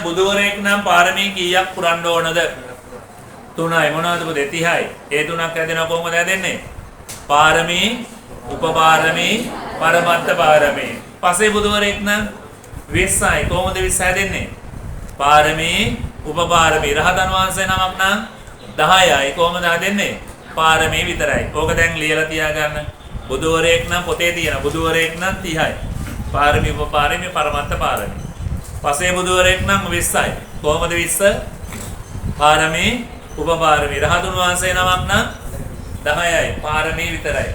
බුදුවරයෙක් නම් පාරමී කීයක් පුරන්න ඕනද? 3යි. මොනවද පුතේ? 30යි. ඒ තුනක් හැදෙනවා කොහොමද හැදෙන්නේ? පාරමී, උපපාරමී, පරමත්ත පාරමී. පස්සේ බුදුවරයෙක් නම් 20යි. කොහොමද 20 හැදෙන්නේ? පාරමී, උපපාරමී. රහතන් වහන්සේ නමක් නම් 10යි. කොහොමද හැදෙන්නේ? පාරමී විතරයි. ඕක දැන් ලියලා තියාගන්න. බුදුවරයෙක් නම් පොතේ තියෙන බුදුවරයෙක් නම් 30යි. පාරමී, උපපාරමී, පරමත්ත පාරමී. පසේ බුදුවරයෙක් නම් 20යි. කොහොමද 20? පාරමී, උපපාරමී. රහතුන් වහන්සේ නමක් නම් 10යි. පාරමී විතරයි.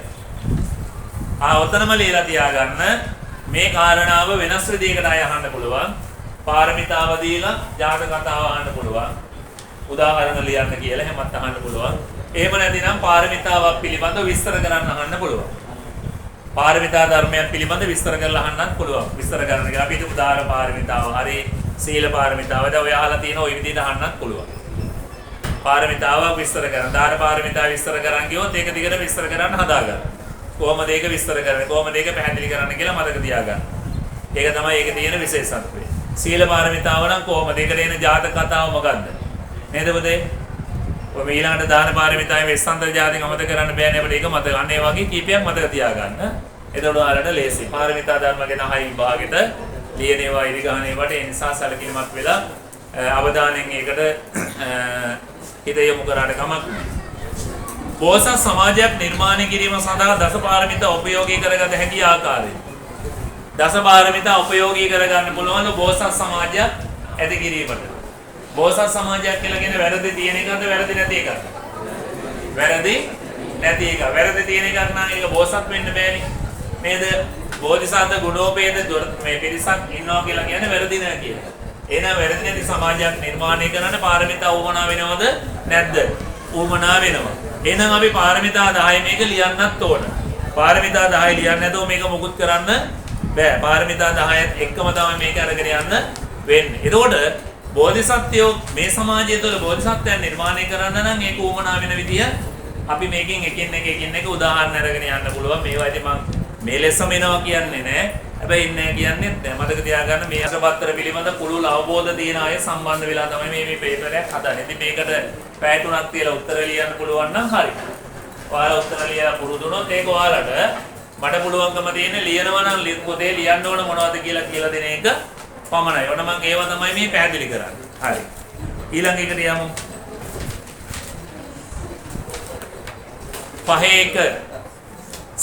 ඔතනම ලියලා තියාගන්න. මේ කාරණාව වෙනස් විදිහකට අය අහන්න පුළුවන්. පාරමිතාව දීලා ජාතක කතාව අහන්න පුළුවන්. උදාහරණ ලියන්න කියලා හැමත් අහන්න පුළුවන්. එහෙම නැතිනම් පාරමිතාවක් පිළිබඳව විස්තර කරන්න අහන්න පුළුවන්. පාරමිතා ධර්මයන් පිළිබඳ විස්තර කරලා අහන්නත් පුළුවන්. විස්තර කරන්න කියලා අපි හිතමු දාන පාරමිතාව, හරි සීල පාරමිතාව. දැන් ඔය අහලා තියෙන ওই විදිහට අහන්නත් පුළුවන්. පාරමිතාවක් විස්තර කරන්න. දාන පාරමිතාව විස්තර කරන් ගියොත් ඒක දිගට විස්තර කරන්න හදාගන්න. කොහොමද ඒක විස්තර කරන්නේ? කොහොමද ඒක පැහැදිලි කරන්න කියලා මතක තියාගන්න. ඒක තමයි ඒකේ තියෙන විශේෂත්වය. සීල පාරමිතාව නම් කොහොමද? ඒකට එන ජාතක කතාව මොකද්ද? නේද පුතේ? ඔය ඊළඟට දාන පාරමිතාවේ වෙස්සන්තර ජාතික අමතක කරන්න බෑනේ අපිට. ඒක මතක ගන්න. ඒ වගේ කීපයක් මතක තියාගන්න. එතකොට ඔයාලට ලේසි. පාරමිතා ධර්ම ගැන හයි විභාගෙට ලියනේවා ඉරිගහනේවට ඒ නිසා සැලකිලිමත් වෙලා අවධානයෙන් ඒකට හිත යොමු කරාට කමක් නෑ. බෝසත් සමාජයක් නිර්මාණය කිරීම සඳහා දස පාරමිතා උපයෝගී කරගත හැකි ආකාරය. දස පාරමිතා උපයෝගී කරගන්න පුළුවන් බෝසත් සමාජයක් ඇති කිරීමට. බෝසත් සමාජයක් කියලා කියන්නේ වැරදි තියෙන එකද වැරදි නැති එකද? වැරදි නැති එක. වැරදි තියෙන එකක් නම් ඒක බෝසත් වෙන්න බෑනේ. නේද? බෝධිසත්ව ගුණෝපේත මේ පිරිසක් ඉන්නවා කියලා කියන්නේ වැරදි නෑ කියලා. එහෙනම් වැරදි නැති සමාජයක් නිර්මාණය කරන්න පාරමිතා උවමනා වෙනවද නැද්ද? උවමනා වෙනවා. එහෙනම් අපි පාරමිතා 10 මේක ලියන්නත් ඕන. පාරමිතා 10 ලියන්නේ නැතුව මේක මුකුත් කරන්න බෑ. පාරමිතා 10ත් එක්කම තමයි මේක අරගෙන යන්න වෙන්නේ. එතකොට බෝධිසත්වයෝ මේ සමාජය තුළ බෝධිසත්වයන් නිර්මාණය කරන්න නම් ඒක උවමනා වෙන විදිය අපි මේකෙන් එකින් එක උදාහරණ අරගෙන යන්න පුළුවන්. මේවා ඉතින් මම මේ ලෙසම එනවා කියන්නේ නෑ. හැබැයි ඉන්නේ කියන්නේ නෑ. මතක තියාගන්න මේ අසපත්තර පිළිබඳ පුළුල් අවබෝධ තියෙන අය සම්බන්ධ වෙලා තමයි මේ පේපර් එක හදන්නේ. ඉතින් මේකට පැය 3ක් තියලා උත්තර ලියන්න පුළුවන් නම් හරි. ඔයාලා උත්තර ලියලා පුරුදු වුණොත් ඒක ඔයාලට මට පුළුවන්කම තියෙන්නේ ලියනවා නම් පොතේ ලියන්න ඕන මොනවද කියලා දෙන එක පමණයි. ඔන්න මම ඒව තමයි මේ පැහැදිලි කරන්නේ. හරි. ඊළඟ එකට යමු. 5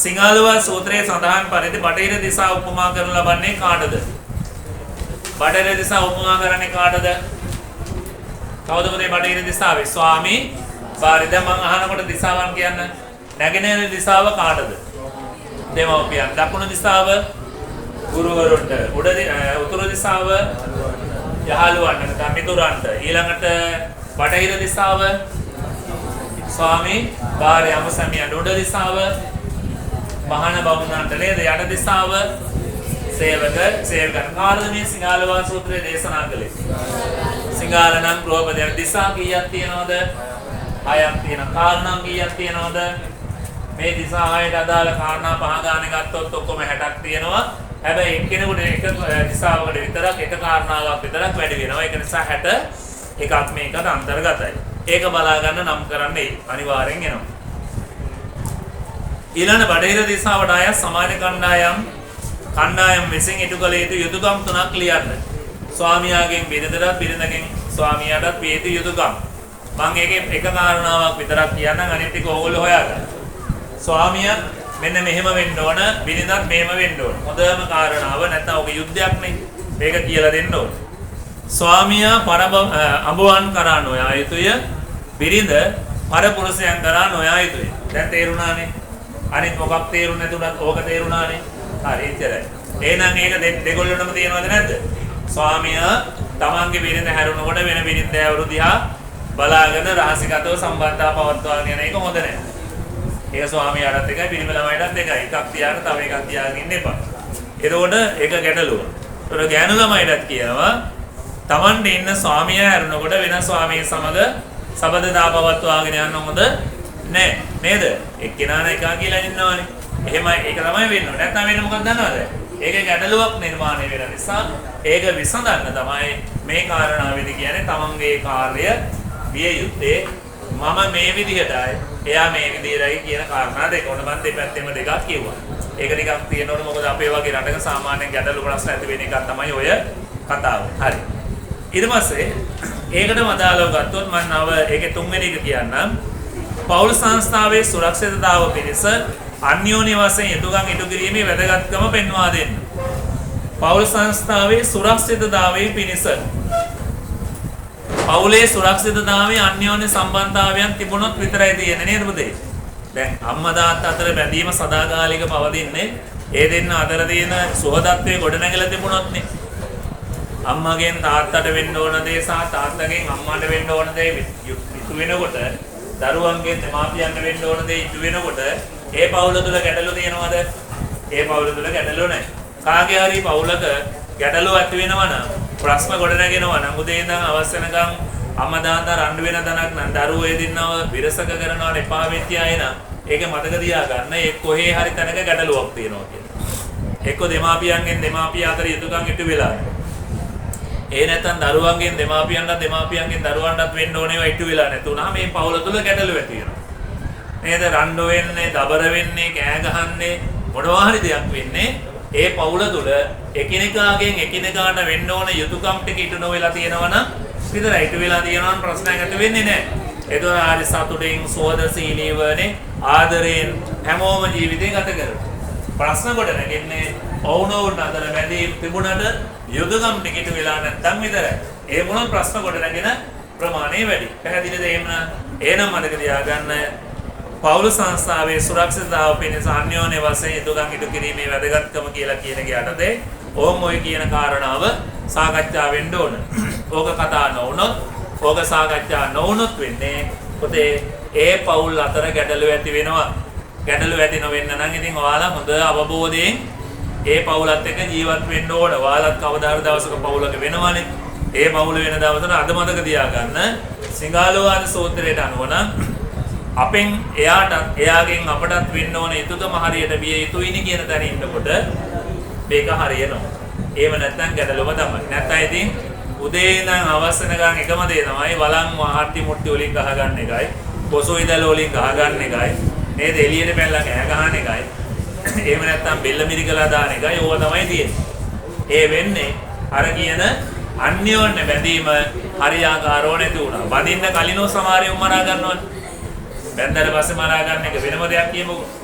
සිංහලවා සූත්‍රයේ සඳහන් පරිදි බටහිර දිසා උපමා කරන ලබන්නේ කාටද? බටහිර දිසා උපමා කරන්නේ කාටද? කවුද මේ බටහිර දිසාවේ? ස්වාමී බාරිද මං අහනකොට දිසාවන් කියන්න. නැගෙනහිර දිසාව කාටද? දෙමව්පියන්. දකුණු දිසාව ගුරුවරුන්ට. උතුරු දිසාව යහළුවන්ට නැත්නම් මිතුරන්ට. ඊළඟට බටහිර දිසාව ස්වාමී බාරය අමසමියන්. උඩ දිසාව මහාන බමුණන්ට නේද? යට දිසාව සේවකයන්. කාටද මේ සිංහලවා සූත්‍රය දේශනා කළේ? සිංහල නම් ගෘහපදයක්. දිසා කීයක් තියෙනවද? 6ක් තියෙනවා. කාරණා කීයක් තියෙනවද? මේ දිසා 6ට අදාළ කාරණා 5 ගානේ ගත්තොත් ඔක්කොම 60ක් තියෙනවා. හැබැයි එක්කෙනෙකුට එක දිසාවකට විතරක් එක කාරණාවක් විතරක් වැඩි වෙනවා. ඒක නිසා 60 එකක් මේකට අන්තර්ගතයි. ඒක බලා ගන්න නම් කරන්නේ අනිවාර්යෙන් එනවා. ඊළඟ බටහිර දිසාවට අය සමාජ කණ්ඩායම් විසින් ඉටු කළ යුතු යුතුකම් 3ක් ලියන්න. ස්වාමියාගෙන් බිරිඳට, බිරිඳගෙන් ස්වාමියාටත් විය යුතු යුතුකම්. මම ඒකේ එක කාරණාවක් විතරක් කියන්නම්, අනිත් ටික ඕගොල්ලෝ හොයාගන්න. ස්වාමියා මෙන්න මෙහෙම වෙන්න ඕන, බිරිඳත් මෙහෙම වෙන්න ඕන. හොඳම කාරණාව නැත්නම් ඔක යුද්ධයක් නේ. මේක කියලා දෙන්න ඕන. ස්වාමියා අඹවන් කරා නොයා යුතුය. බිරිඳ පරපුරුෂයන් කරා නොයා යුතුය. දැන් තේරුණානේ. අනිත් මොකක් තේරුණ නැතුණත් ඕක තේරුණානේ. හරි ඉතිරයි. එහෙනම් ඒක දෙගොල්ලොන්ම තියෙනවද නැද්ද? ස්වාමියා තමන්ගේ බිරිඳ හැරුණකොට වෙන බිරිඳෑවරු දිහා බලාගෙන රහසිගතව සම්බන්ධතාව පවත්වාගෙන යන එක හොඳ නැහැ. ඒක ස්වාමියාටත් එකයි පිරිමි ළමයිටත් එකයි. එකක් තියාගෙන තව එකක් තියාගෙන ඉන්න එපා. එතකොට ඒක ගැටලුව. ඒතර ගෑනු ළමයිටත් කියනවා තමන්ට ඉන්න ස්වාමියා හැරුණකොට වෙන ස්වාමියෙක් සමග සබඳතා පවත්වාගෙන යන්න හොඳ නෑ නේද? එක්කෙනා එකා කියලා ඉන්නවනේ. එහෙමයි ඒක තමයි වෙන්නේ. නැත්නම් වෙන්නේ මොකක්ද දන්නවද? ඒකේ ගැටලුවක් නිර්මාණය වෙන නිසා ඒක විසඳන්න තමයි මේ කාරණාවෙදි කියන්නේ තමන්ගේ කාර්ය විය යුත්තේ මම මේ විදිහටයි එයා මේ විදිහටයි කියන කාරණා දෙක. ඔන්න මම දෙපැත්තෙම දෙකක් කිව්වා. ඒක ටිකක් තියෙනවනේ මොකද අපේ වගේ රටක සාමාන්‍යයෙන් ගැටලු ප්‍රශ්න ඇති වෙන එකක් තමයි ඔය කතාව. හරි. ඊට පස්සේ ඒකටම අදාළව ගත්තොත් මම නව ඒකේ තුන්වෙනි එක කියන්නම්. පෞල් සංස්ථාවේ සුරක්ෂිතතාව පිණිස අන්‍යෝන්‍ය වශයෙන් යුතුයකම් ඉටු කිරීමේ වැදගත්කම පෙන්වා දෙන්න. පෞල් සංස්ථාවේ සුරක්ෂිතතාවයේ පිණිස පවුලේ සුරක්ෂිතතාවයේ අන්‍යෝන්‍ය සම්බන්ධතාවයන් තිබුණොත් විතරයි තියෙන්නේ නේද පුතේ? දැන් අම්මා තාත්තා අතර බැඳීම සදාකාලික පවතින්නේ ඒ දෙන්න අතර තියෙන සුහදත්වයේ ගොඩනැගිලා තිබුණොත්නේ. අම්මගෙන් තාත්තට වෙන්න ඕන දේ සහ තාත්තගෙන් අම්මට වෙන්න ඕන දේ ඉතු වෙනකොට දරුවන්ගෙන් දෙමාපියන්ට වෙන්න ඕන දේ ඉතු වෙනකොට ඒ පවුල තුල ගැටලු තියෙනවද? ඒ පවුල තුල ගැටලු නැහැ. කාගේ හරි පවුලක ගැටලු ඇති වෙනවා නම් ප්‍රශ්න ගොඩනගෙනවා නම් උදේ ඉඳන් අවස් වෙනකම් අම්මා තාත්තා රණ්ඩු වෙන තැනක් නම් දරුවෝ ඒ දෙන්නව විරසක කරනවා එපා වෙච්ච අය නම් ඒක මතක තියාගන්න ඒ කොහේ හරි තැනක ගැටලුවක් තියෙනවා කියලා. එක්ක දෙමාපියන්ගෙන් දෙමාපිය අතර යුතුයකම් ඉටු වෙලා. ඒ නැත්නම් දරුවන්ගෙන් දෙමාපියන්ගෙන් දරුවන්ටත් වෙන්න ඕනේ ඉටු වෙලා නැතුණා මේ පවුල තුල ගැටලු ඇති වෙනවා. නේද? රණ්ඩු වෙන්නේ, දබර වෙන්නේ, කෑ ගහන්නේ මොනවා හරි දෙයක් වෙන්නේ ඒ පවුල තුල එකිනෙකාගෙන් එකිනෙකාට වෙන්න ඕන යුතුයකම් ටික ඉටු නොවෙලා තියෙනවා නම් විතරයි. ඉටු වෙලා තියෙනවා නම් ප්‍රශ්නයක් ඇති වෙන්නේ නැහැ. ඒතොර ආරි සතුටින් සෝදසීලීවනේ ආදරයෙන් හැමෝම ජීවිතේ ගත කරනවා. ප්‍රශ්න කොට නැගෙන්නේ ඔවුනොවුන් අතර බැඳීම් තිබුණාට යුතුයකම් ටික ඉටු වෙලා නැත්තම් විතරයි. ඒ මොන ප්‍රශ්න කොට නැගෙන ප්‍රමාණය වැඩි. පැහැදිලිද? එහෙනම් මතක තියාගන්න පෞල් සංස්ථාවේ සුරක්ෂිතතාව පිණිස අන්‍යෝන්‍ය වශයෙන් යුතුයකම් ඉටු කිරීමේ වැදගත්කම කියලා කියන එක යටතේ ඕම් ඔය කියන කාරණාව සාකච්ඡා වෙන්න ඕන. ඕක කතා නොවුනොත්, ඕක සාකච්ඡා නොවුනොත් වෙන්නේ පොතේ ඒ පෞල් අතර ගැටලු ඇති වෙනවා. ගැටලු ඇති නොවෙන්න නම් ඉතින් ඔයාලා හොඳ අවබෝධයෙන් ඒ පෞලත් එක්ක ජීවත් වෙන්න ඕන. ඔයාලත් කවදා හරි දවසක පෞලක වෙනවනේ. ඒ පෞල වෙන දවසට අද මතක තියාගන්න සිංහාලෝවාද සූත්‍රයට අනුව නම් අපෙන් එයාගෙන් අපටත් වෙන්න ඕන යුතුයකම හරියට විය යුතුයිනි කියන තැන ඉන්නකොට මේක හරියනවා. ඒව නැත්නම් ගැටලුව තමයි. නැත්නම් ඉතින් උදේ ඉඳන් හවස වෙනකන් එකම දේ තමයි වලන් වහට්ටි මුට්ටි වලින් ගහ ගන්න එකයි, පොසෝ ඉදල වලින් ගහ ගන්න එකයි, නේද? එළියට පැනලා කෑ ගහන එකයි. එහෙම නැත්නම් බෙල්ල මිරිකලා දාන එකයි ඕවා තමයි තියෙන්නේ. ඒ වෙන්නේ අර කියන අන්‍යෝන්‍ය බැඳීම හරියාකාරව නැති වුණා. වදින්න කලිනෝ සමහරව මරා ගන්නවනේ. බැන්දට පස්සේ මරා ගන්න එක වෙනම දෙයක් කියමුකෝ.